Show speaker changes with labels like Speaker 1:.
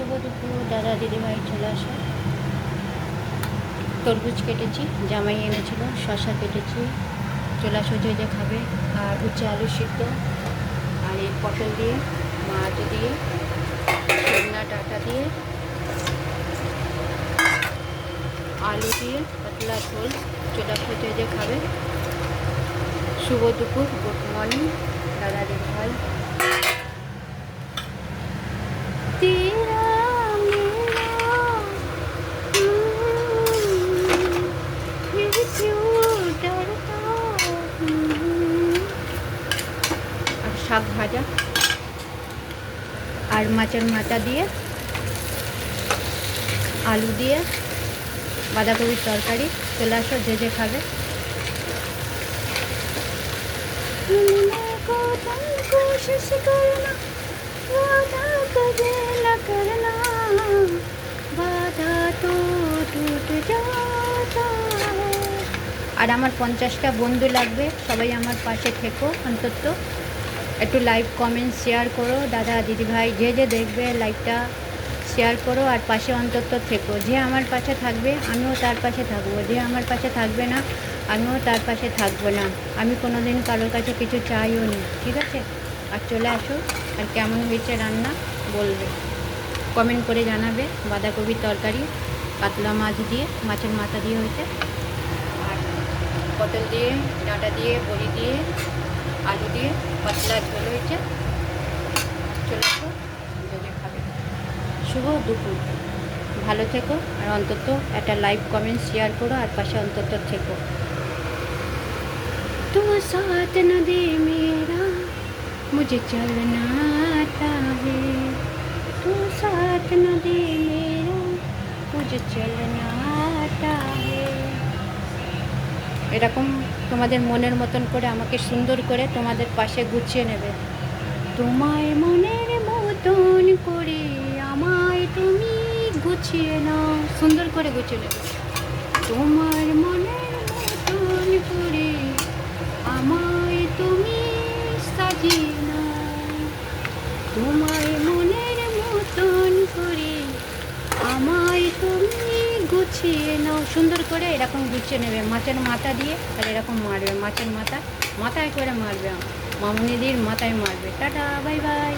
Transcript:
Speaker 1: শুভ দুপুর দাদা দিদিভাই চলে আসো। তরমুজ কেটেছি, জামাই এনেছিল, শশা কেটেছি, চলে আসো যে যে খাবে। আর উচ্ছে আলু সিদ্ধ, আর এই পটল দিয়ে, মাছ দিয়ে, সজনা ডাঁটা দিয়ে, আলু দিয়ে পাতলা ঝোল। চলে আসো যে যে খাবে। শুভ দুপুর, গুড মর্নিং দাদা দিদিভাই। আর শাক ভাজা আর মাছের মাথা দিয়ে, আলু দিয়ে, বাঁধাকপির তরকারি। চলে আসো যে যে খাবে। আর আমার 50টা বন্ধু লাগবে, সবাই আমার পাশে থেকো। অন্তত একটু লাইভ কমেন্ট শেয়ার করো দাদা দিদিভাই, যে যে দেখবে লাইভটা শেয়ার করো। আর পাশে অন্তত থেকো। যে আমার পাশে থাকবে আমিও তার পাশে থাকবো, যে আমার পাশে থাকবে না আমিও তার পাশে থাকবো না। আমি কোনো দিন কারোর কাছে কিছু চাইও নি, ঠিক আছে? আর চলে আসো। আর কেমন হয়েছে রান্না বলবে, কমেন্ট করে জানাবে। বাঁধাকপির তরকারি কাতলা মাছ দিয়ে, মাছের মাথা দিয়ে হয়েছে, আর পটল দিয়ে, ডাঁটা দিয়ে, বড়ি দিয়ে, আলু দিয়ে পাতলা ঝোল হয়েছে। চলে আসো যদি খাবে। শুভ দুপুর, ভালো থেকো। আর অন্তত একটা লাইভ কমেন্ট শেয়ার করো, আর পাশে অন্তত থেকো। তো সাথ না দে মেরা मुझे चलना आता है, तू साथ न दे मेरा मुझे चलना आता है। এরকম তোমাদের মনের মতন করে আমাকে সুন্দর করে তোমাদের পাশে গুছিয়ে নেবে। তোমায় মনের মতন করে আমায় তুমি গুছিয়ে নাও, সুন্দর করে গুছিয়ে নেবে। তোমার মনের মতন করে আমায় তুমি সাজিয়ে নাও, তোমার মনের মতন করে আমায় তুমি গুছিয়ে নাও। সুন্দর করে এরকম গুছিয়ে নেবে, মাছের মাথা দিয়ে। আর এরকম মারবে, মাছের মাথা মাথায় করে মারবে, মামুনিদির মাথায় মারবে। Tata, bye bye.